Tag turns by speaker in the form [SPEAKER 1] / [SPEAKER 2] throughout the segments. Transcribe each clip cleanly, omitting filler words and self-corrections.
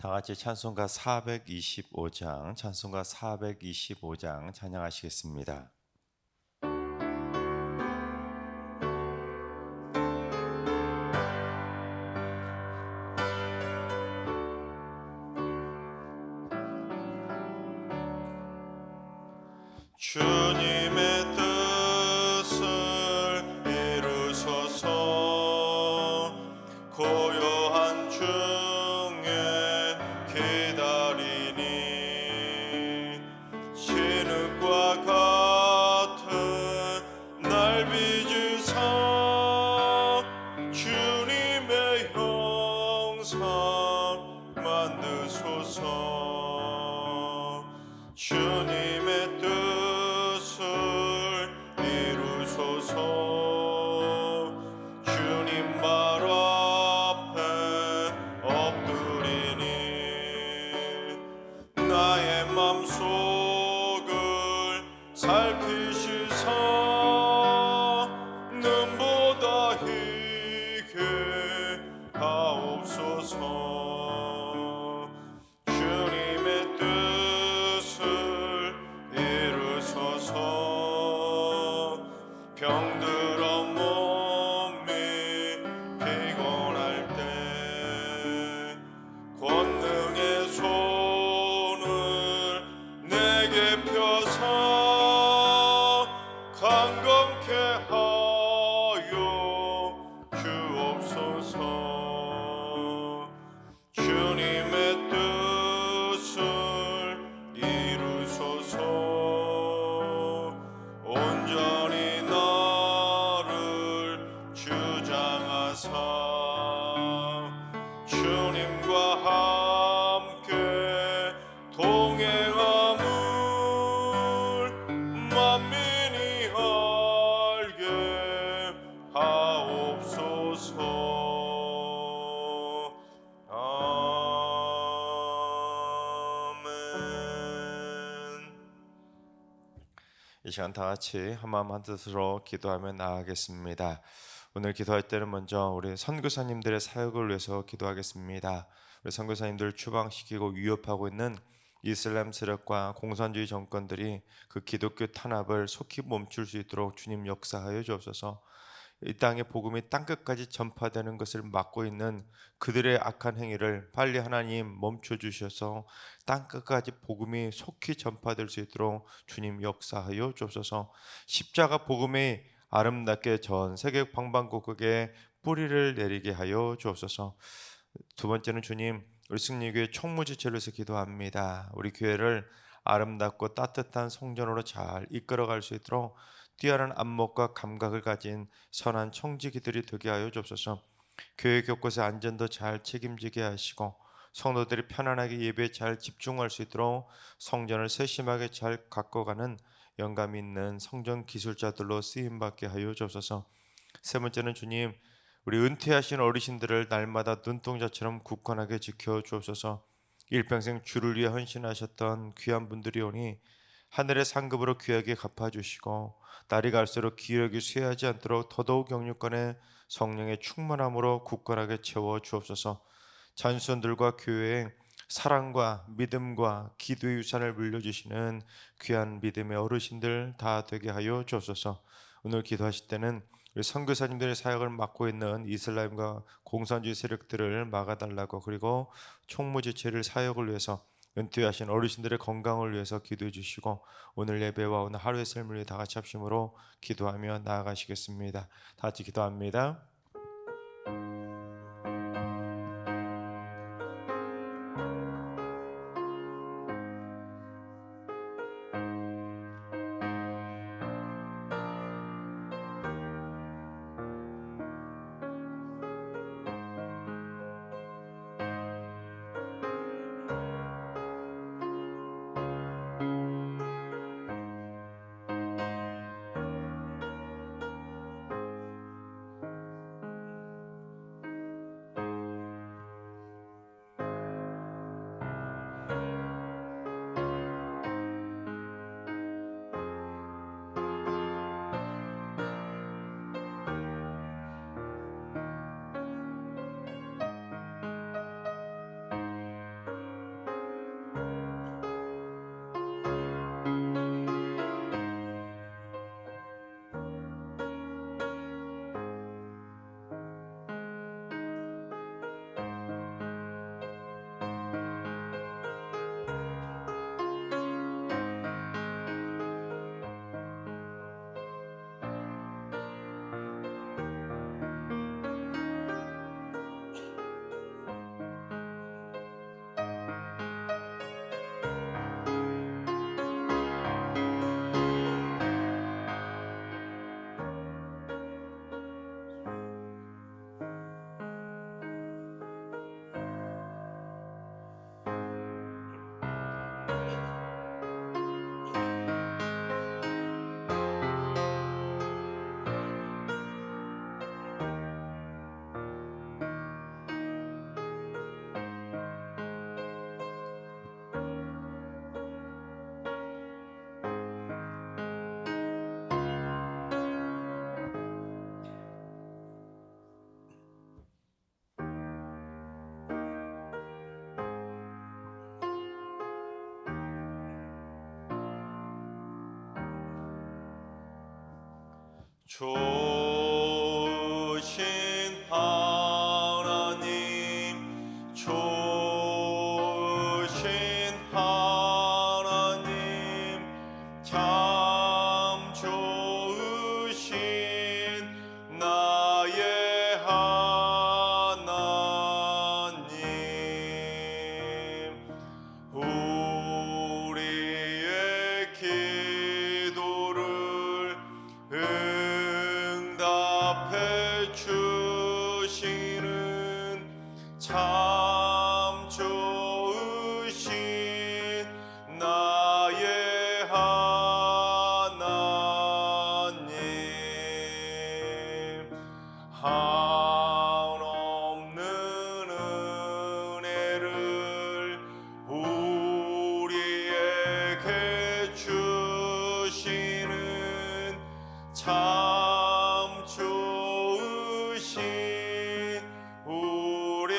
[SPEAKER 1] 다 같이 찬송가 425장 찬양하시겠습니다.
[SPEAKER 2] 주님의 뜻을 이루소서. 고요한 중에 기다리니 진흙과 같은 날 빚으사 주님의 형상 만드소서. 주님의 뜻을 이루소서. 주님 발 앞에 엎드리니 나의 맘속을 살피시사 눈보다 희게 하옵소서. 주님의 뜻을 이루소서. 병들어 몸이 피곤할 때 권능의 손을 내게 펴사 강건케 하여 주옵소서. 주님의 뜻을 이루소서. 온전히 나를 주장하사 주님과 함께 동행함을 만민이 알게 하옵소서. 아멘.
[SPEAKER 1] 이 시간 다 같이 한마음 한뜻으로 기도하며 나아가겠습니다. 오늘 기도할 때는 먼저 우리 선교사님들의 사역을 위해서 기도하겠습니다. 우리 선교사님들을 추방시키고 위협하고 있는 이슬람 세력과 공산주의 정권들이 그 기독교 탄압을 속히 멈출 수 있도록 주님 역사하여 주옵소서. 이 땅의 복음이 땅끝까지 전파되는 것을 막고 있는 그들의 악한 행위를 빨리 하나님 멈춰 주셔서 땅끝까지 복음이 속히 전파될 수 있도록 주님 역사하여 주옵소서. 십자가 복음이 아름답게 전 세계 방방곡곡에 뿌리를 내리게 하여 주옵소서. 두 번째는 주님, 우리 승리교회 총무지체를 위해서 기도합니다. 우리 교회를 아름답고 따뜻한 성전으로 잘 이끌어갈 수 있도록 뛰어난 안목과 감각을 가진 선한 청지기들이 되게 하여 주옵소서. 교회 곳곳의 안전도 잘 책임지게 하시고 성도들이 편안하게 예배에 잘 집중할 수 있도록 성전을 세심하게 잘 가꿔가는 영감 있는 성전 기술자들로 쓰임받게 하여 주옵소서. 세 번째는 주님, 우리 은퇴하신 어르신들을 날마다 눈동자처럼 굳건하게 지켜 주옵소서. 일평생 주를 위해 헌신하셨던 귀한 분들이 오니 하늘의 상급으로 귀하게 갚아주시고 날이 갈수록 기력이 쇠하지 않도록 더더욱 영육간에 성령의 충만함으로 굳건하게 채워 주옵소서. 장수원들과 교회에 사랑과 믿음과 기도의 유산을 물려주시는 귀한 믿음의 어르신들 다 되게 하여 주옵소서. 오늘 기도하실 때는 우리 선교사님들의 사역을 맡고 있는 이슬람과 공산주의 세력들을 막아달라고, 그리고 총무지체를 사역을 위해서 은퇴하신 어르신들의 건강을 위해서 기도해 주시고 오늘 예배와 오늘 하루의 삶을 위해 다 같이 합심으로 기도하며 나아가시겠습니다. 다 같이 기도합니다.
[SPEAKER 2] 좋으신 하나님, 좋으신 하나님, 참 좋으신 나의 하나님, 우리의 기도를 응답해 주시는 참 좋으신 나의 하나님, 한없는 은혜를 우리에게 주시는 참 좋으신 우리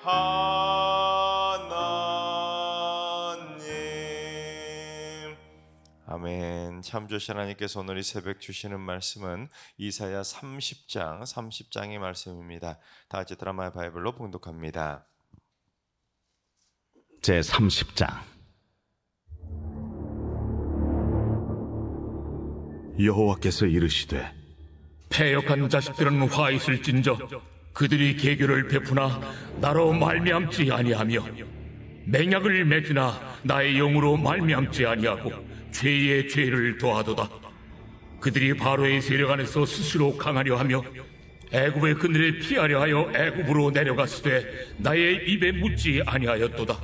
[SPEAKER 2] 하나님.
[SPEAKER 1] 아멘. 참 좋으신 하나님께서 오늘 이 새벽 주시는 말씀은 이사야 30장의 말씀입니다. 다 같이 드라마의 바이블로 봉독합니다.
[SPEAKER 3] 제 30장. 여호와께서 이르시되
[SPEAKER 4] 패역한 자식들은 화 있을진저 그들이 계교를 베푸나 나로 말미암지 아니하며 맹약을 맺으나 나의 영으로 말미암지 아니하고 죄의 죄를 더하도다. 그들이 바로의 세력 안에서 스스로 강하려 하며 애굽의 그늘에 피하려 하여 애굽으로 내려갔으되 나의 입에 묻지 아니하였도다.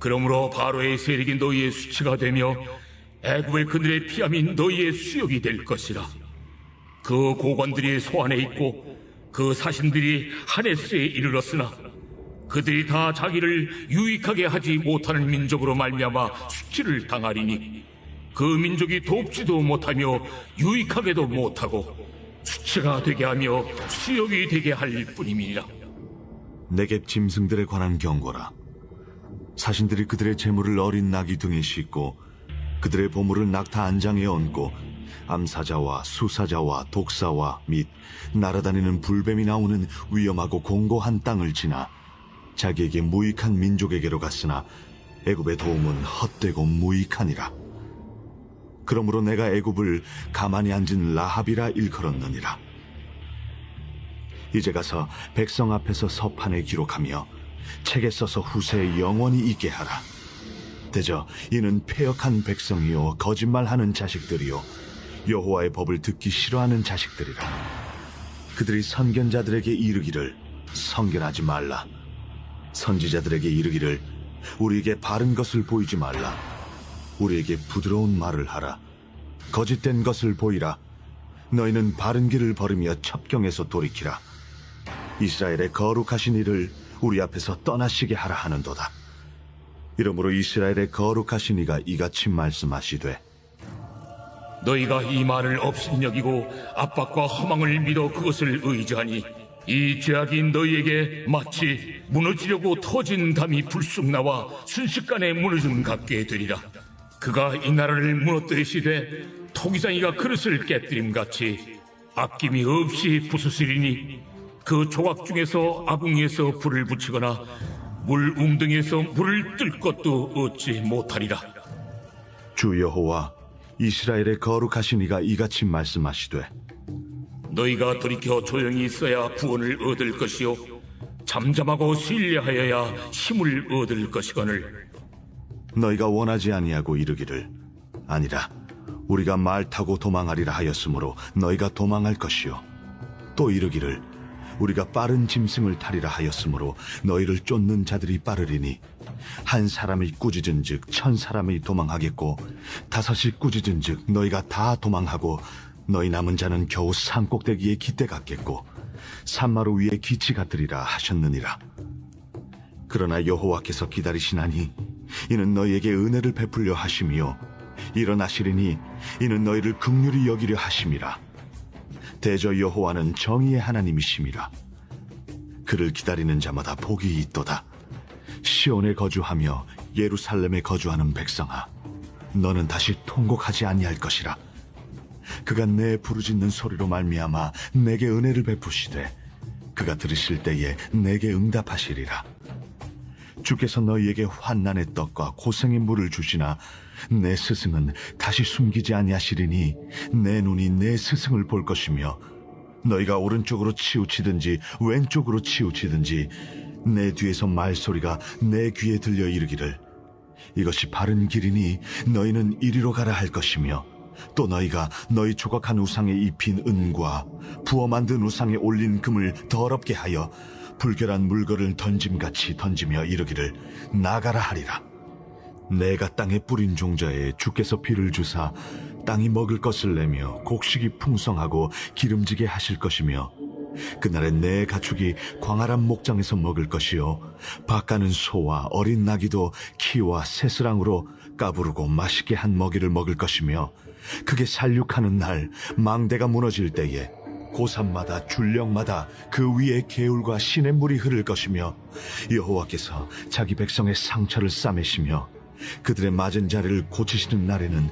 [SPEAKER 4] 그러므로 바로의 세력이 너희의 수치가 되며 애굽의 그늘에 피함이 너희의 수욕이 될 것이라. 그 고관들이 소안에 있고 그 사신들이 하네스에 이르렀으나 그들이 다 자기를 유익하게 하지 못하는 민족으로 말미암아 수치를 당하리니 그 민족이 돕지도 못하며 유익하게도 못하고 수치가 되게 하며 수욕이 되게 할 뿐임이니라.
[SPEAKER 3] 내게 짐승들에 관한 경고라. 사신들이 그들의 재물을 어린 나귀 등에 싣고 그들의 보물을 낙타 안장에 얹고 암사자와 수사자와 독사와 및 날아다니는 불뱀이 나오는 위험하고 공고한 땅을 지나 자기에게 무익한 민족에게로 갔으나 애굽의 도움은 헛되고 무익하니라. 그러므로 내가 애굽을 가만히 앉은 라합이라 일컬었느니라. 이제 가서 백성 앞에서 서판에 기록하며 책에 써서 후세에 영원히 있게 하라. 대저 이는 패역한 백성이요 거짓말하는 자식들이요 여호와의 법을 듣기 싫어하는 자식들이라. 그들이 선견자들에게 이르기를 선견하지 말라. 선지자들에게 이르기를 우리에게 바른 것을 보이지 말라. 우리에게 부드러운 말을 하라. 거짓된 것을 보이라. 너희는 바른 길을 버리며 첩경에서 돌이키라. 이스라엘의 거룩하신 이를 우리 앞에서 떠나시게 하라 하는도다. 이러므로 이스라엘의 거룩하신 이가 이같이 말씀하시되
[SPEAKER 4] 너희가 이 말을 업신여기고 압박과 허망을 믿어 그것을 의지하니 이 죄악이 너희에게 마치 무너지려고 터진 담이 불쑥 나와 순식간에 무너짐 같게 되리라. 그가 이 나라를 무너뜨리시되 토기장이가 그릇을 깨뜨림같이 아낌이 없이 부수시리니 그 조각 중에서 아궁이에서 불을 붙이거나 물 웅덩이에서 물을 뜰 것도 얻지 못하리라.
[SPEAKER 3] 주 여호와 이스라엘의 거룩하신 이가 이같이 말씀하시되
[SPEAKER 4] 너희가 돌이켜 조용히 있어야 구원을 얻을 것이요 잠잠하고 신뢰하여야 힘을 얻을 것이거늘
[SPEAKER 3] 너희가 원하지 아니하고 이르기를 아니라 우리가 말 타고 도망하리라 하였으므로 너희가 도망할 것이요 또 이르기를 우리가 빠른 짐승을 타리라 하였으므로 너희를 쫓는 자들이 빠르리니 한 사람이 꾸짖은즉 1000사람이 도망하겠고 5이 꾸짖은즉 너희가 다 도망하고 너희 남은 자는 겨우 산꼭대기에 깃대 같겠고 산마루 위에 기치 같으리라 하셨느니라. 그러나 여호와께서 기다리시나니 이는 너희에게 은혜를 베풀려 하심이요 일어나시리니 이는 너희를 긍휼히 여기려 하심이라. 대저 여호와는 정의의 하나님이심이라. 그를 기다리는 자마다 복이 있도다. 시온에 거주하며 예루살렘에 거주하는 백성아, 너는 다시 통곡하지 아니할 것이라. 그가 내 부르짖는 소리로 말미암아 내게 은혜를 베푸시되 그가 들으실 때에 내게 응답하시리라. 주께서 너희에게 환난의 떡과 고생의 물을 주시나 내 스승은 다시 숨기지 아니하시리니 내 눈이 내 스승을 볼 것이며 너희가 오른쪽으로 치우치든지 왼쪽으로 치우치든지 내 뒤에서 말소리가 내 귀에 들려 이르기를 이것이 바른 길이니 너희는 이리로 가라 할 것이며 또 너희가 너희 조각한 우상에 입힌 은과 부어 만든 우상에 올린 금을 더럽게 하여 불결한 물건을 던짐같이 던지며 이르기를 나가라 하리라. 내가 땅에 뿌린 종자에 주께서 비를 주사 땅이 먹을 것을 내며 곡식이 풍성하고 기름지게 하실 것이며 그날에 내 가축이 광활한 목장에서 먹을 것이요 밭가는 소와 어린 나귀도 키와 새스랑으로 까부르고 맛있게 한 먹이를 먹을 것이며 그게 살육하는 날 망대가 무너질 때에 고산마다 줄령마다 그 위에 개울과 시냇물이 흐를 것이며 여호와께서 자기 백성의 상처를 싸매시며 그들의 맞은 자리를 고치시는 날에는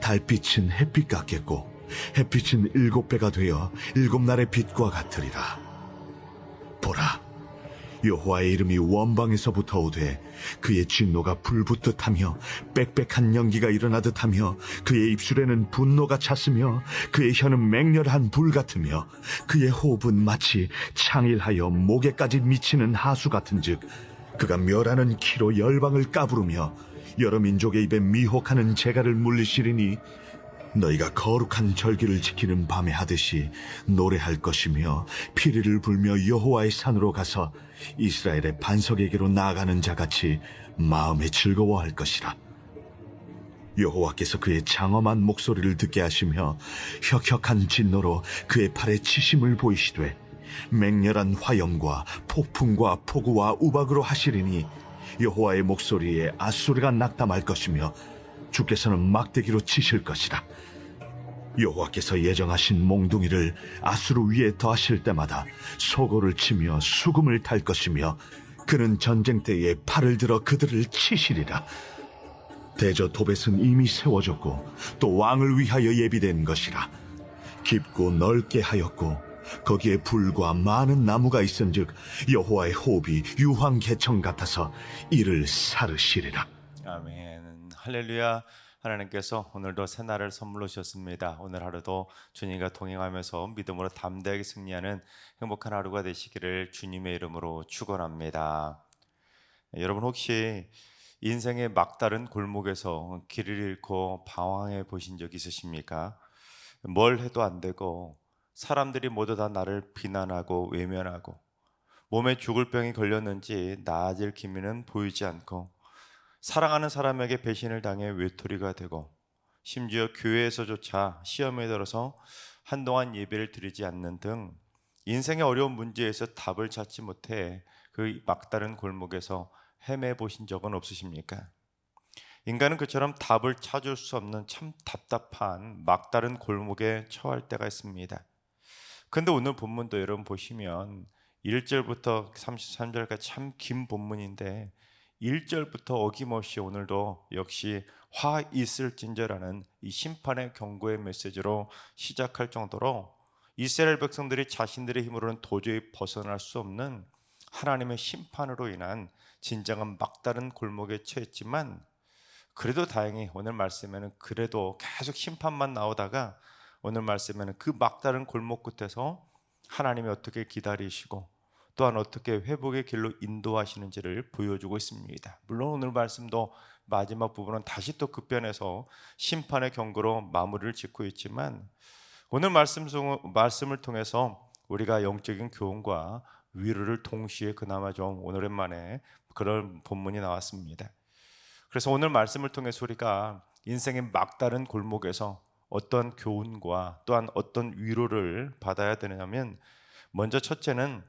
[SPEAKER 3] 달빛은 햇빛 같겠고 햇빛은 7배가 되어 7날의 빛과 같으리라. 보라, 여호와의 이름이 원방에서부터 오되 그의 진노가 불붙듯 하며 빽빽한 연기가 일어나듯 하며 그의 입술에는 분노가 찼으며 그의 혀는 맹렬한 불 같으며 그의 호흡은 마치 창일하여 목에까지 미치는 하수 같은즉 그가 멸하는 키로 열방을 까부르며 여러 민족의 입에 미혹하는 재갈을 물리시리니 너희가 거룩한 절기를 지키는 밤에 하듯이 노래할 것이며 피리를 불며 여호와의 산으로 가서 이스라엘의 반석에게로 나아가는 자같이 마음에 즐거워할 것이라. 여호와께서 그의 장엄한 목소리를 듣게 하시며 혁혁한 진노로 그의 팔에 치심을 보이시되 맹렬한 화염과 폭풍과 폭우와 우박으로 하시리니 여호와의 목소리에 앗소리가 낙담할 것이며 주께서는 막대기로 치실 것이라. 여호와께서 예정하신 몽둥이를 아수르 위에 더하실 때마다 소고를 치며 수금을 탈 것이며 그는 전쟁 때에 팔을 들어 그들을 치시리라. 대저 도벳은 이미 세워졌고 또 왕을 위하여 예비된 것이라. 깊고 넓게 하였고 거기에 불과 많은 나무가 있은즉 여호와의 호흡이 유황 개청 같아서 이를 사르시리라.
[SPEAKER 1] 아멘. 할렐루야. 하나님께서 오늘도 새날을 선물로 주셨습니다. 오늘 하루도 주님과 동행하면서 믿음으로 담대하게 승리하는 행복한 하루가 되시기를 주님의 이름으로 축원합니다. 여러분 혹시 인생의 막다른 골목에서 길을 잃고 방황해 보신 적 있으십니까? 뭘 해도 안 되고 사람들이 모두 다 나를 비난하고 외면하고 몸에 죽을 병이 걸렸는지 나아질 기미는 보이지 않고 사랑하는 사람에게 배신을 당해 외톨이가 되고 심지어 교회에서조차 시험에 들어서 한동안 예배를 드리지 않는 등 인생의 어려운 문제에서 답을 찾지 못해 그 막다른 골목에서 헤매 보신 적은 없으십니까? 인간은 그처럼 답을 찾을 수 없는 참 답답한 막다른 골목에 처할 때가 있습니다. 근데 오늘 본문도 여러분 보시면 1절부터 33절까지 참 긴 본문인데 1절부터 어김없이 오늘도 역시 화 있을진저라는 이 심판의 경고의 메시지로 시작할 정도로 이스라엘 백성들이 자신들의 힘으로는 도저히 벗어날 수 없는 하나님의 심판으로 인한 진정한 막다른 골목에 처했지만 그래도 다행히 오늘 말씀에는 그래도 계속 심판만 나오다가 오늘 말씀에는 그 막다른 골목 끝에서 하나님이 어떻게 기다리시고 또한 어떻게 회복의 길로 인도하시는지를 보여주고 있습니다. 물론 오늘 말씀도 마지막 부분은 다시 또 급변해서 심판의 경고로 마무리를 짓고 있지만 오늘 말씀을 통해서 우리가 영적인 교훈과 위로를 동시에 그나마 좀 오랜만에 그런 본문이 나왔습니다. 그래서 오늘 말씀을 통해서 우리가 인생의 막다른 골목에서 어떤 교훈과 또한 어떤 위로를 받아야 되냐면 먼저 첫째는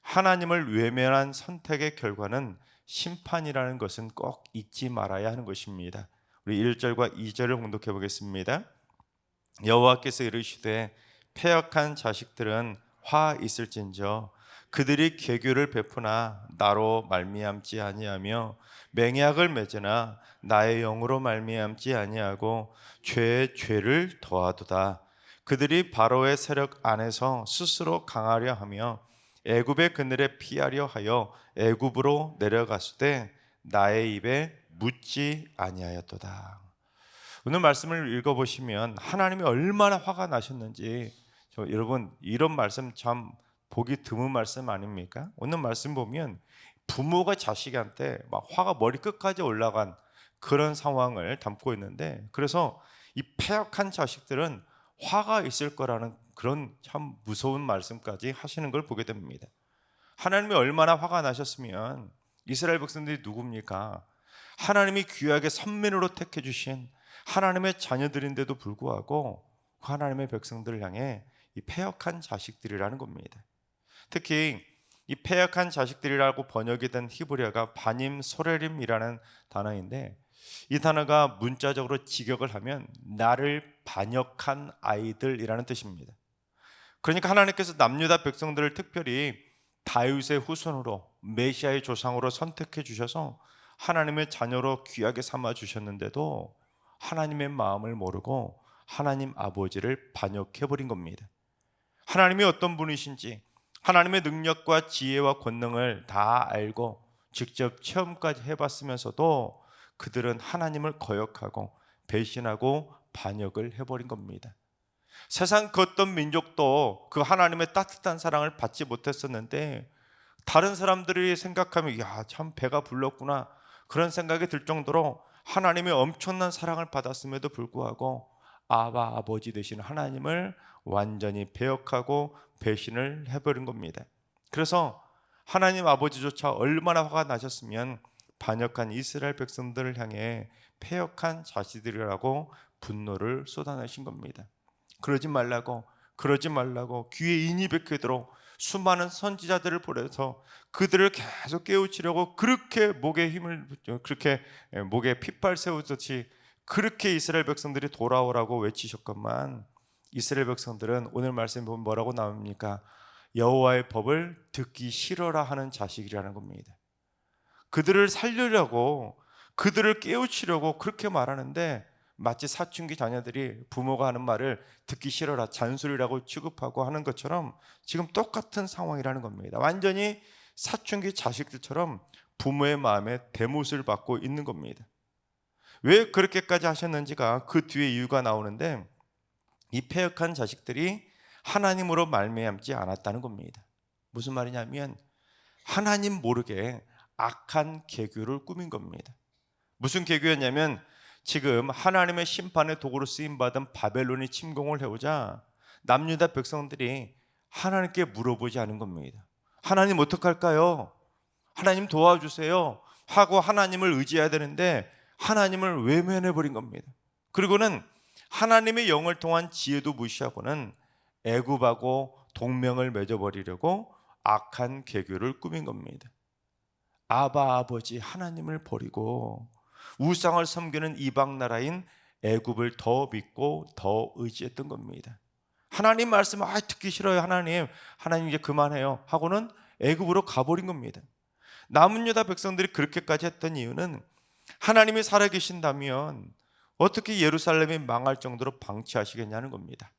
[SPEAKER 1] 하나님을 외면한 선택의 결과는 심판이라는 것은 꼭 잊지 말아야 하는 것입니다. 우리 1절과 2절을 공독해 보겠습니다. 여호와께서 이르시되 패역한 자식들은 화 있을진저 그들이 계교를 베푸나 나로 말미암지 아니하며 맹약을 맺으나 나의 영으로 말미암지 아니하고 죄에 죄를 더하도다. 그들이 바로의 세력 안에서 스스로 강하려 하며 애굽의 그늘에 피하려 하여 애굽으로 내려갔을 때 나의 입에 묻지 아니하였도다. 오늘 말씀을 읽어보시면 하나님이 얼마나 화가 나셨는지, 여러분 이런 말씀 참 보기 드문 말씀 아닙니까? 오늘 말씀 보면 부모가 자식한테 막 화가 머리 끝까지 올라간 그런 상황을 담고 있는데, 그래서 이 패역한 자식들은 화가 있을 거라는 그런 참 무서운 말씀까지 하시는 걸 보게 됩니다. 하나님이 얼마나 화가 나셨으면 이스라엘 백성들이 누굽니까? 하나님이 귀하게 선민으로 택해 주신 하나님의 자녀들인데도 불구하고 하나님의 백성들을 향해 이 패역한 자식들이라는 겁니다. 특히 이 패역한 자식들이라고 번역이 된 히브리어가 바님 소레림이라는 단어인데, 이 단어가 문자적으로 직역을 하면 나를 반역한 아이들이라는 뜻입니다. 그러니까 하나님께서 남유다 백성들을 특별히 다윗의 후손으로 메시아의 조상으로 선택해 주셔서 하나님의 자녀로 귀하게 삼아 주셨는데도 하나님의 마음을 모르고 하나님 아버지를 반역해 버린 겁니다. 하나님이 어떤 분이신지, 하나님의 능력과 지혜와 권능을 다 알고 직접 체험까지 해봤으면서도 그들은 하나님을 거역하고 배신하고 반역을 해버린 겁니다. 세상 그 어떤 민족도 그 하나님의 따뜻한 사랑을 받지 못했었는데, 다른 사람들이 생각하면 야, 참 배가 불렀구나 그런 생각이 들 정도로 하나님의 엄청난 사랑을 받았음에도 불구하고 아버지 되신 하나님을 완전히 배역하고 배신을 해버린 겁니다. 그래서 하나님 아버지조차 얼마나 화가 나셨으면 반역한 이스라엘 백성들을 향해 패역한 자식들이라고 분노를 쏟아내신 겁니다. 그러지 말라고 귀에 인이 베이도록 수많은 선지자들을 보내서 그들을 계속 깨우치려고 그렇게 목에 핏발 세우듯이 그렇게 이스라엘 백성들이 돌아오라고 외치셨건만, 이스라엘 백성들은 오늘 말씀에 보면 뭐라고 나옵니까? 여호와의 법을 듣기 싫어라 하는 자식이라는 겁니다. 그들을 살리려고, 그들을 깨우치려고 그렇게 말하는데, 마치 사춘기 자녀들이 부모가 하는 말을 듣기 싫어라, 잔소리라고 취급하고 하는 것처럼 지금 똑같은 상황이라는 겁니다. 완전히 사춘기 자식들처럼 부모의 마음에 대못을 받고 있는 겁니다. 왜 그렇게까지 하셨는지가 그 뒤에 이유가 나오는데, 이 패역한 자식들이 하나님으로 말미암지 않았다는 겁니다. 무슨 말이냐면 하나님 모르게 악한 계교를 꾸민 겁니다. 무슨 계교였냐면, 지금 하나님의 심판의 도구로 쓰임받은 바벨론이 침공을 해오자 남유다 백성들이 하나님께 물어보지 않은 겁니다. 하나님 어떡할까요? 하나님 도와주세요 하고 하나님을 의지해야 되는데 하나님을 외면해버린 겁니다. 그리고는 하나님의 영을 통한 지혜도 무시하고는 애굽하고 동맹을 맺어버리려고 악한 계교를 꾸민 겁니다. 아버지 하나님을 버리고 우상을 섬기는 이방 나라인 애굽을 더 믿고 더 의지했던 겁니다. 하나님 말씀 듣기 싫어요. 하나님 이제 그만해요 하고는 애굽으로 가버린 겁니다. 남은 유다 백성들이 그렇게까지 했던 이유는 하나님이 살아계신다면 어떻게 예루살렘이 망할 정도로 방치하시겠냐는 겁니다.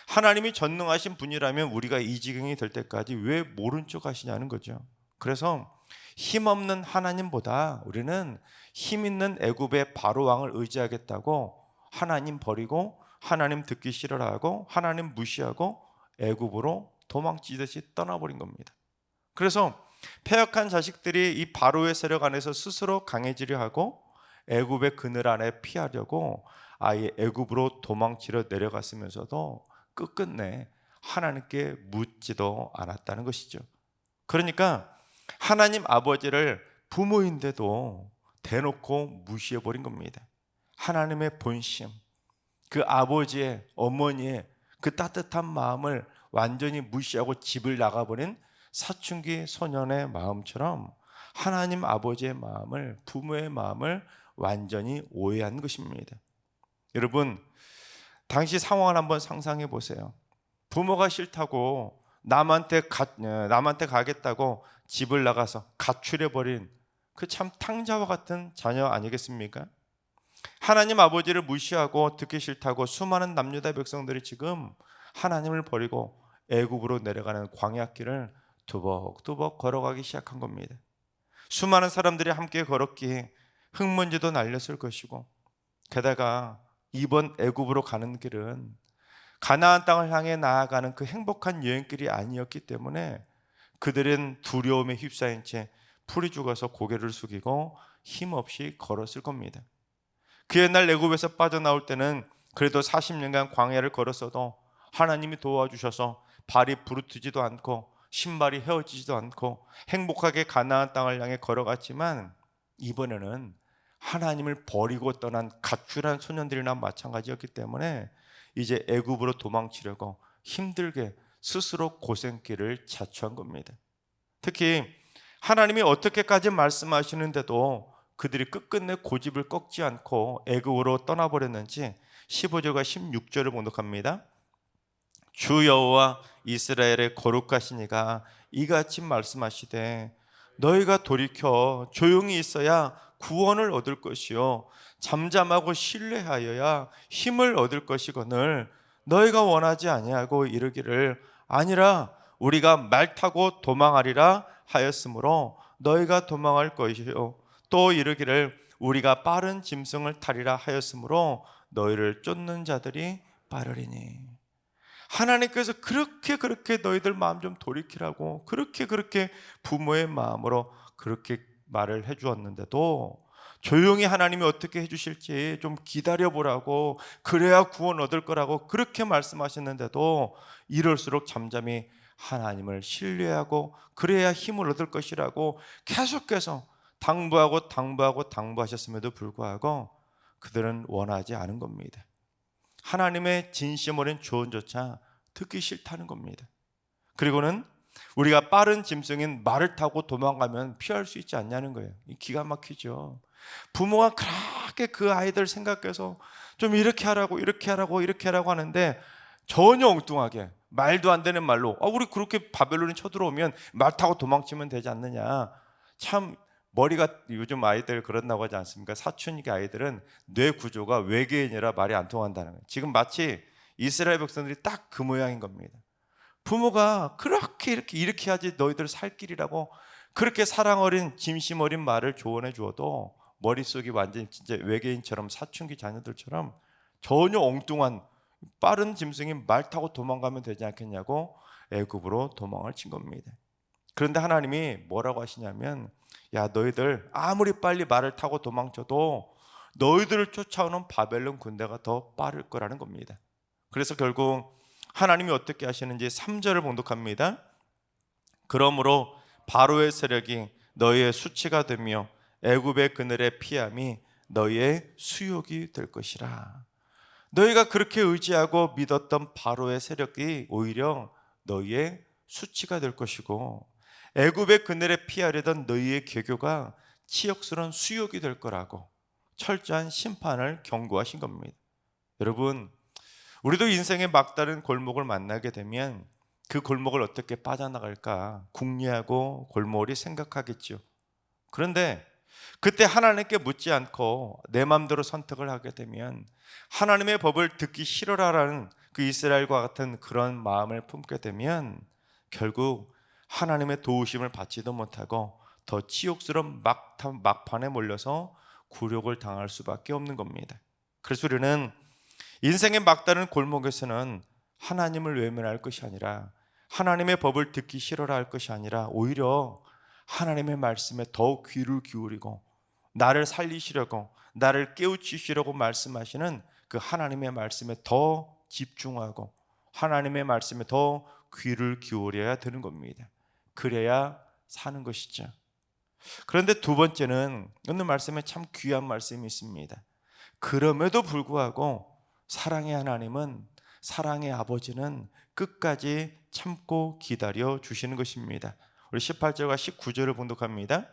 [SPEAKER 1] 하나님이 전능하신 분이라면 우리가 이 지경이 될 때까지 왜 모른 척 하시냐는 거죠. 그래서 힘없는 하나님보다 우리는 힘 있는 애굽의 바로 왕을 의지하겠다고 하나님 버리고 하나님 듣기 싫어하고 하나님 무시하고 애굽으로 도망치듯이 떠나버린 겁니다. 그래서 패역한 자식들이 이 바로의 세력 안에서 스스로 강해지려 하고 애굽의 그늘 안에 피하려고 아예 애굽으로 도망치려 내려갔으면서도 끝끝내 하나님께 묻지도 않았다는 것이죠. 그러니까 하나님 아버지를 부모인데도 대놓고 무시해버린 겁니다. 하나님의 본심, 그 아버지의, 어머니의 그 따뜻한 마음을 완전히 무시하고 집을 나가버린 사춘기 소년의 마음처럼 하나님 아버지의 마음을, 부모의 마음을 완전히 오해한 것입니다. 여러분, 당시 상황을 한번 상상해 보세요. 부모가 싫다고 남한테 가겠다고 집을 나가서 가출해버린 그 참 탕자와 같은 자녀 아니겠습니까? 하나님 아버지를 무시하고 듣기 싫다고 수많은 남유다 백성들이 지금 하나님을 버리고 애굽으로 내려가는 광야길을 두벅두벅 걸어가기 시작한 겁니다. 수많은 사람들이 함께 걸었기에 흙먼지도 날렸을 것이고, 게다가 이번 애굽으로 가는 길은 가나안 땅을 향해 나아가는 그 행복한 여행길이 아니었기 때문에 그들은 두려움에 휩싸인 채 풀이 죽어서 고개를 숙이고 힘없이 걸었을 겁니다. 그 옛날 애굽에서 빠져나올 때는 그래도 40년간 광야를 걸었어도 하나님이 도와주셔서 발이 부르트지도 않고 신발이 헤어지지도 않고 행복하게 가나안 땅을 향해 걸어갔지만, 이번에는 하나님을 버리고 떠난 가출한 소년들이나 마찬가지였기 때문에 이제 애굽으로 도망치려고 힘들게 스스로 고생길을 자초한 겁니다. 특히 하나님이 어떻게까지 말씀하시는데도 그들이 끝끝내 고집을 꺾지 않고 애굽으로 떠나버렸는지 15절과 16절을 봉독합니다. 주 여호와 이스라엘의 거룩하신 이가 이같이 말씀하시되 너희가 돌이켜 조용히 있어야 구원을 얻을 것이요 잠잠하고 신뢰하여야 힘을 얻을 것이거늘 너희가 원하지 아니하고 이르기를 아니라 우리가 말 타고 도망하리라 하였으므로 너희가 도망할 것이요 또 이르기를 우리가 빠른 짐승을 타리라 하였으므로 너희를 쫓는 자들이 빠르리니. 하나님께서 그렇게 너희들 마음 좀 돌이키라고 그렇게 부모의 마음으로 그렇게 말을 해주었는데도 조용히 하나님이 어떻게 해주실지 좀 기다려보라고, 그래야 구원 얻을 거라고 그렇게 말씀하셨는데도 이럴수록 잠잠히 하나님을 신뢰하고 그래야 힘을 얻을 것이라고 계속해서 당부하셨음에도 불구하고 그들은 원하지 않은 겁니다. 하나님의 진심 어린 조언조차 듣기 싫다는 겁니다. 그리고는 우리가 빠른 짐승인 말을 타고 도망가면 피할 수 있지 않냐는 거예요. 기가 막히죠. 부모가 그렇게 그 아이들 생각해서 좀 이렇게 하라고 하는데 전혀 엉뚱하게 말도 안 되는 말로 우리 그렇게 바벨론이 쳐들어오면 말 타고 도망치면 되지 않느냐. 참 머리가, 요즘 아이들 그런다고 하지 않습니까? 사춘기 아이들은 뇌 구조가 외계인이라 말이 안 통한다는 거예요. 지금 마치 이스라엘 백성들이 딱 그 모양인 겁니다. 부모가 그렇게 이렇게 하지 너희들 살 길이라고 그렇게 사랑 어린 진심 어린 말을 조언해 주어도 머릿속이 완전히 진짜 외계인처럼, 사춘기 자녀들처럼 전혀 엉뚱한 빠른 짐승이 말 타고 도망가면 되지 않겠냐고 애굽으로 도망을 친 겁니다. 그런데 하나님이 뭐라고 하시냐면, 야 너희들 아무리 빨리 말을 타고 도망쳐도 너희들을 쫓아오는 바벨론 군대가 더 빠를 거라는 겁니다. 그래서 결국 하나님이 어떻게 하시는지 3절을 봉독합니다. 그러므로 바로의 세력이 너희의 수치가 되며 애굽의 그늘의 피함이 너희의 수욕이 될 것이라. 너희가 그렇게 의지하고 믿었던 바로의 세력이 오히려 너희의 수치가 될 것이고, 애굽의 그늘에 피하려던 너희의 개교가 치욕스러운 수욕이 될 거라고 철저한 심판을 경고하신 겁니다. 여러분, 우리도 인생의 막다른 골목을 만나게 되면 그 골목을 어떻게 빠져나갈까 궁리하고 골몰이 생각하겠죠. 그런데 그때 하나님께 묻지 않고 내 마음대로 선택을 하게 되면, 하나님의 법을 듣기 싫어라라는 그 이스라엘과 같은 그런 마음을 품게 되면 결국 하나님의 도우심을 받지도 못하고 더 치욕스러운 막판에 몰려서 굴욕을 당할 수밖에 없는 겁니다. 그래서 우리는 인생의 막다른 골목에서는 하나님을 외면할 것이 아니라, 하나님의 법을 듣기 싫어라 할 것이 아니라 오히려 하나님의 말씀에 더욱 귀를 기울이고 나를 살리시려고, 나를 깨우치시려고 말씀하시는 그 하나님의 말씀에 더 집중하고 하나님의 말씀에 더 귀를 기울여야 되는 겁니다. 그래야 사는 것이죠. 그런데 두 번째는 오늘 말씀에 참 귀한 말씀이 있습니다. 그럼에도 불구하고 사랑의 하나님은, 사랑의 아버지는 끝까지 참고 기다려 주시는 것입니다. 우리 18절과 19절을 봉독합니다.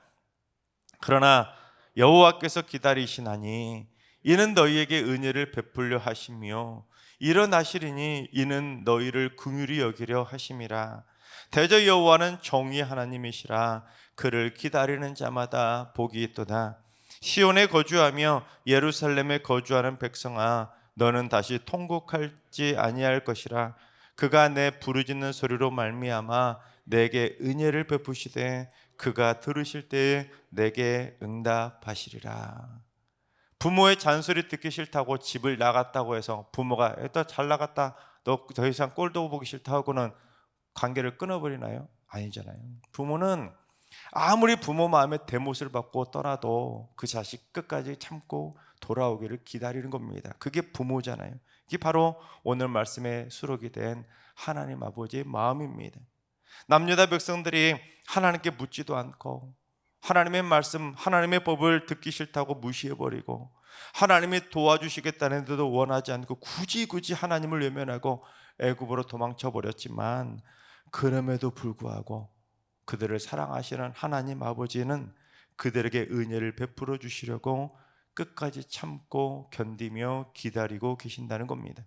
[SPEAKER 1] 그러나 여호와께서 기다리시나니 이는 너희에게 은혜를 베풀려 하시며 일어나시리니 이는 너희를 긍휼히 여기려 하심이라. 대저 여호와는 정의의 하나님이시라. 그를 기다리는 자마다 복이 있도다. 시온에 거주하며 예루살렘에 거주하는 백성아, 너는 다시 통곡할지 아니할 것이라. 그가 내 부르짖는 소리로 말미암아 내게 은혜를 베푸시되 그가 들으실 때에 내게 응답하시리라. 부모의 잔소리 듣기 싫다고 집을 나갔다고 해서 부모가 너 잘 나갔다, 너 더 이상 꼴도 보기 싫다 하고는 관계를 끊어버리나요? 아니잖아요. 부모는 아무리 부모 마음에 대못을 받고 떠나도 그 자식 끝까지 참고 돌아오기를 기다리는 겁니다. 그게 부모잖아요. 이게 바로 오늘 말씀에 수록이 된 하나님 아버지의 마음입니다. 남유다 백성들이 하나님께 묻지도 않고 하나님의 말씀, 하나님의 법을 듣기 싫다고 무시해버리고 하나님이 도와주시겠다는데도 원하지 않고 굳이 하나님을 외면하고 애굽으로 도망쳐버렸지만, 그럼에도 불구하고 그들을 사랑하시는 하나님 아버지는 그들에게 은혜를 베풀어 주시려고 끝까지 참고 견디며 기다리고 계신다는 겁니다.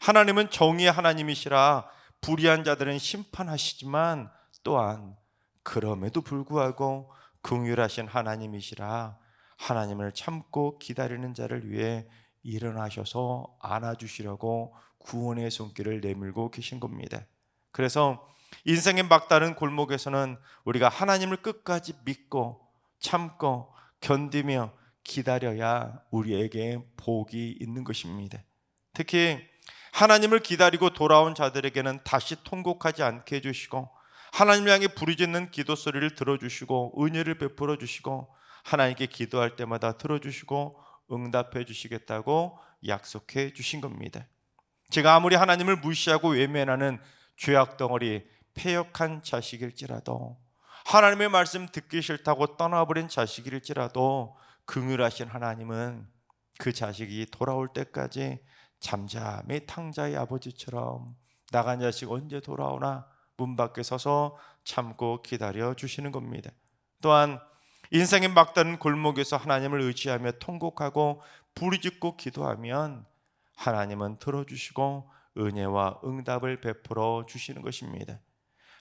[SPEAKER 1] 하나님은 정의의 하나님이시라 불의한 자들은 심판하시지만, 또한 그럼에도 불구하고 긍휼하신 하나님이시라 하나님을 참고 기다리는 자를 위해 일어나셔서 안아주시려고 구원의 손길을 내밀고 계신 겁니다. 그래서 인생의 막다른 골목에서는 우리가 하나님을 끝까지 믿고 참고 견디며 기다려야 우리에게 복이 있는 것입니다. 특히 하나님을 기다리고 돌아온 자들에게는 다시 통곡하지 않게 해주시고 하나님을 향해 부르짖는 기도 소리를 들어주시고 은혜를 베풀어 주시고 하나님께 기도할 때마다 들어주시고 응답해 주시겠다고 약속해 주신 겁니다. 제가 아무리 하나님을 무시하고 외면하는 죄악덩어리 패역한 자식일지라도, 하나님의 말씀 듣기 싫다고 떠나버린 자식일지라도 긍휼하신 하나님은 그 자식이 돌아올 때까지 잠잠히 탕자의 아버지처럼 나간 자식 언제 돌아오나 문 밖에 서서 참고 기다려 주시는 겁니다. 또한 인생의 막다른 골목에서 하나님을 의지하며 통곡하고 부르짖고 기도하면 하나님은 들어주시고 은혜와 응답을 베풀어 주시는 것입니다.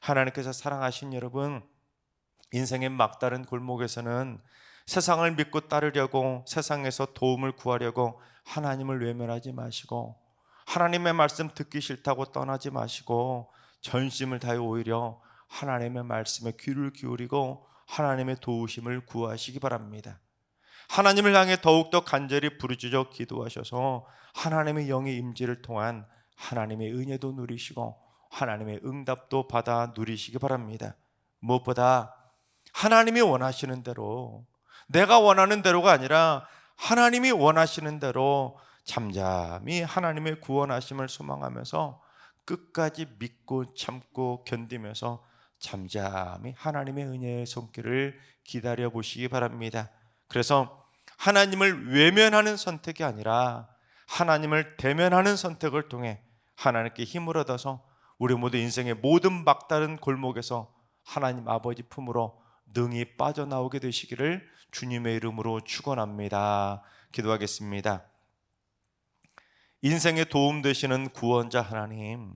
[SPEAKER 1] 하나님께서 사랑하신 여러분, 인생의 막다른 골목에서는 세상을 믿고 따르려고, 세상에서 도움을 구하려고 하나님을 외면하지 마시고, 하나님의 말씀 듣기 싫다고 떠나지 마시고 전심을 다해 오히려 하나님의 말씀에 귀를 기울이고 하나님의 도우심을 구하시기 바랍니다. 하나님을 향해 더욱더 간절히 부르짖어 기도하셔서 하나님의 영의 임재를 통한 하나님의 은혜도 누리시고 하나님의 응답도 받아 누리시기 바랍니다. 무엇보다 하나님이 원하시는 대로, 내가 원하는 대로가 아니라 하나님이 원하시는 대로 잠잠히 하나님의 구원하심을 소망하면서 끝까지 믿고 참고 견디면서 잠잠히 하나님의 은혜의 손길을 기다려 보시기 바랍니다. 그래서 하나님을 외면하는 선택이 아니라 하나님을 대면하는 선택을 통해 하나님께 힘을 얻어서 우리 모두 인생의 모든 막다른 골목에서 하나님 아버지 품으로 능히 빠져나오게 되시기를 주님의 이름으로 축원합니다. 기도하겠습니다. 인생에 도움 되시는 구원자 하나님,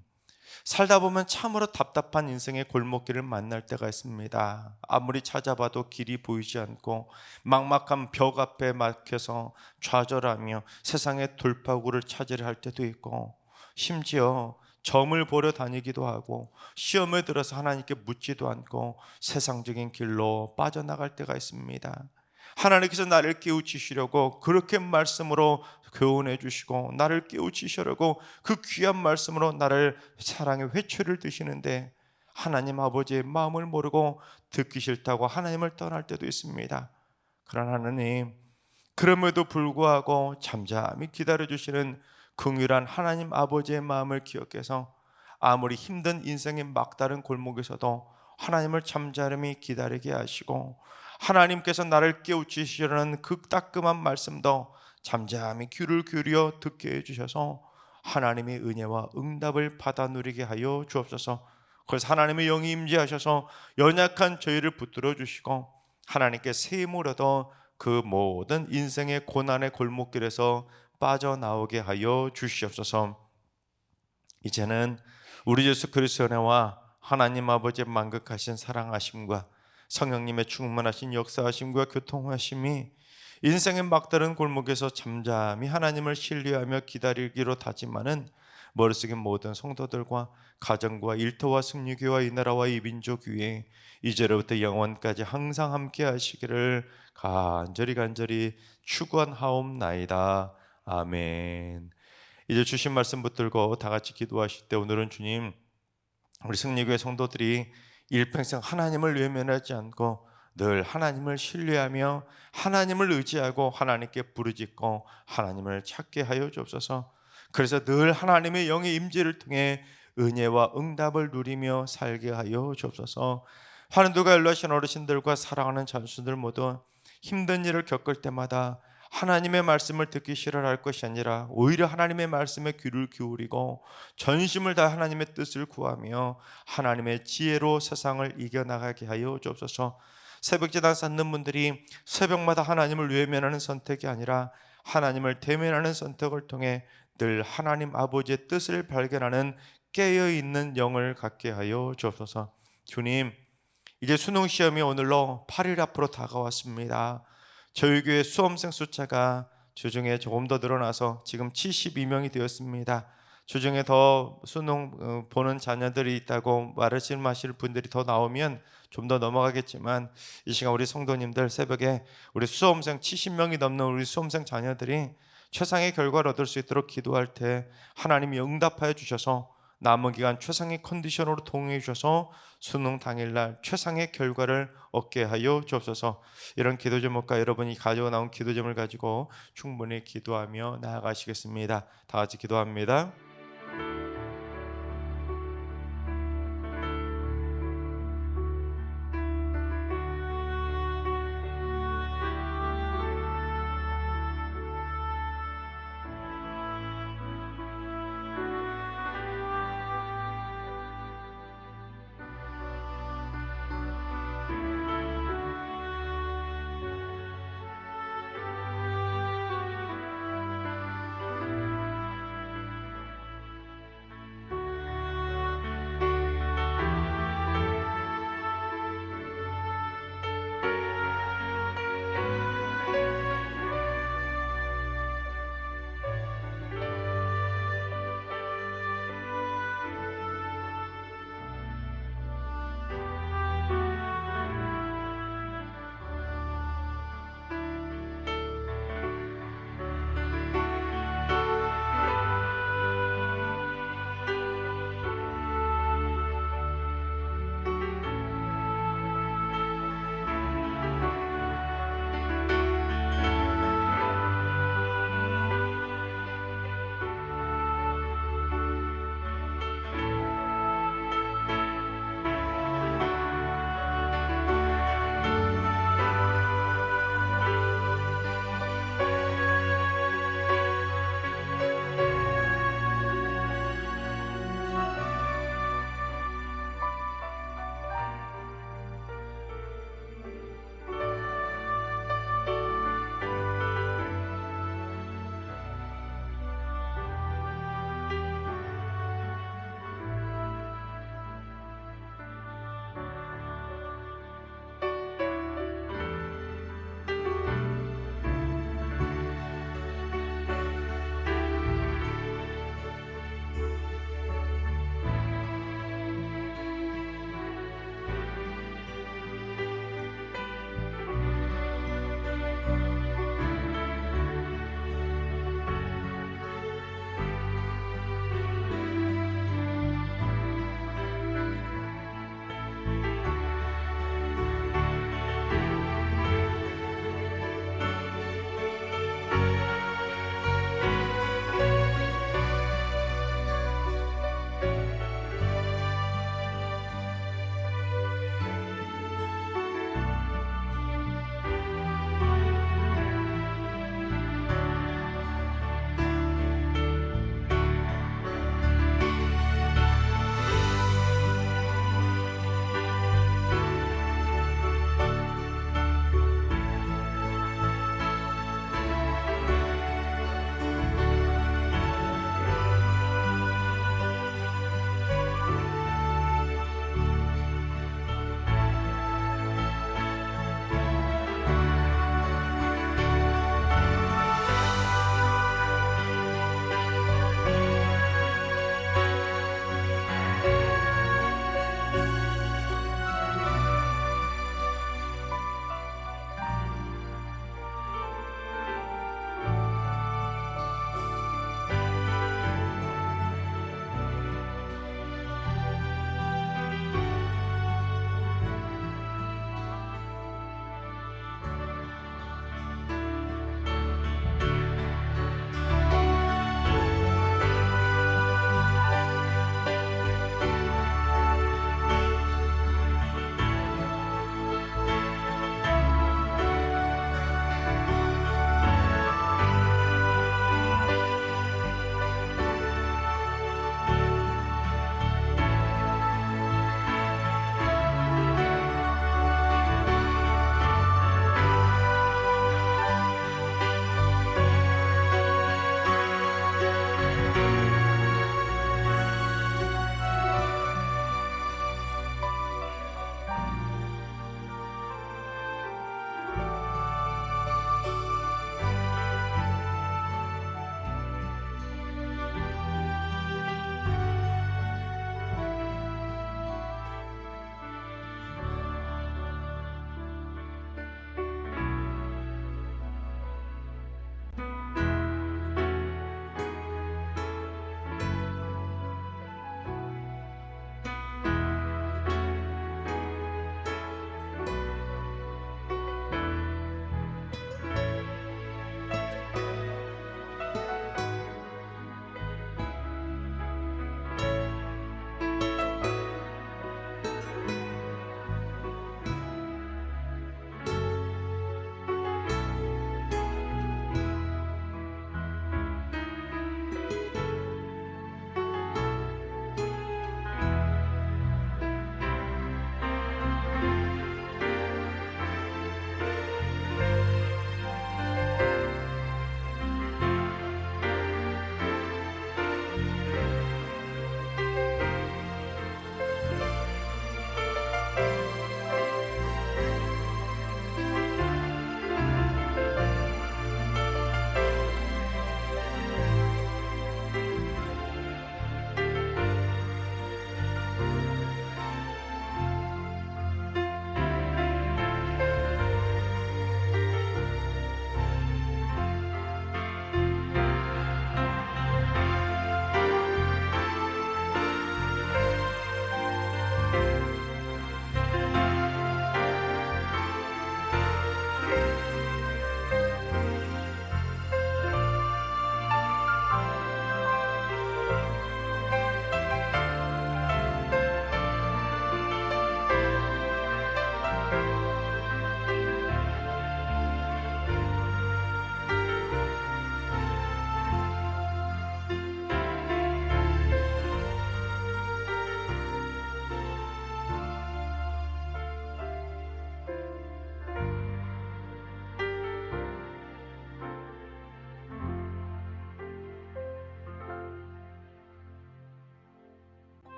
[SPEAKER 1] 살다 보면 참으로 답답한 인생의 골목길을 만날 때가 있습니다. 아무리 찾아봐도 길이 보이지 않고 막막한 벽 앞에 막혀서 좌절하며 세상의 돌파구를 찾으려 할 때도 있고, 심지어 점을 보려 다니기도 하고 시험에 들어서 하나님께 묻지도 않고 세상적인 길로 빠져나갈 때가 있습니다. 하나님께서 나를 깨우치시려고 그렇게 말씀으로 교훈해 주시고 나를 깨우치시려고 그 귀한 말씀으로 나를 사랑의 회초리를 드시는데, 하나님 아버지의 마음을 모르고 듣기 싫다고 하나님을 떠날 때도 있습니다. 그러나 하나님, 그럼에도 불구하고 잠잠히 기다려주시는 긍휼한 하나님 아버지의 마음을 기억해서 아무리 힘든 인생의 막다른 골목에서도 하나님을 잠잠히 기다리게 하시고, 하나님께서 나를 깨우치시려는 그 따끔한 말씀도 잠잠히 귀를 기울여 듣게 해주셔서 하나님의 은혜와 응답을 받아 누리게 하여 주옵소서. 그래서 하나님의 영이 임재하셔서 연약한 저희를 붙들어 주시고 하나님께 새 힘을 얻어 그 모든 인생의 고난의 골목길에서 빠져나오게 하여 주시옵소서. 이제는 우리 예수 그리스도의 은혜와 하나님 아버지의 만극하신 사랑하심과 성령님의 충만하신 역사하심과 교통하심이 인생의 막다른 골목에서 잠잠히 하나님을 신뢰하며 기다리기로 다짐하는 머릿속의 모든 성도들과 가정과 일터와 승리교와 이 나라와 이 민족 위에 이제로부터 영원까지 항상 함께 하시기를 간절히 축원하옵나이다. 아멘. 이제 주신 말씀 붙들고 다 같이 기도하실 때 오늘은 주님, 우리 승리교회 성도들이 일평생 하나님을 외면하지 않고 늘 하나님을 신뢰하며 하나님을 의지하고 하나님께 부르짖고 하나님을 찾게 하여 주옵소서. 그래서 늘 하나님의 영의 임재를 통해 은혜와 응답을 누리며 살게 하여 주옵소서. 하늘도가 연로하신 어르신들과 사랑하는 자손들 모두 힘든 일을 겪을 때마다 하나님의 말씀을 듣기 싫어할 것이 아니라 오히려 하나님의 말씀에 귀를 기울이고 전심을 다해 하나님의 뜻을 구하며 하나님의 지혜로 세상을 이겨나가게 하여 주옵소서. 새벽제단 쌓는 분들이 새벽마다 하나님을 외면하는 선택이 아니라 하나님을 대면하는 선택을 통해 늘 하나님 아버지의 뜻을 발견하는 깨어있는 영을 갖게 하여 주옵소서. 주님, 이제 수능 시험이 오늘로 8일 앞으로 다가왔습니다. 저희 교회 수험생 숫자가 주중에 조금 더 늘어나서 지금 72명이 되었습니다. 주중에 더 수능 보는 자녀들이 있다고 말씀하실 분들이 더 나오면 좀 더 넘어가겠지만, 이 시간 우리 성도님들 새벽에 우리 수험생 70명이 넘는 우리 수험생 자녀들이 최상의 결과를 얻을 수 있도록 기도할 때 하나님이 응답하여 주셔서 남은 기간 최상의 컨디션으로 동행해 주셔서 수능 당일날 최상의 결과를 얻게 하여 주옵소서. 이런 기도 제목과 여러분이 가지고 나온 기도 제목을 가지고 충분히 기도하며 나아가시겠습니다. 다 같이 기도합니다.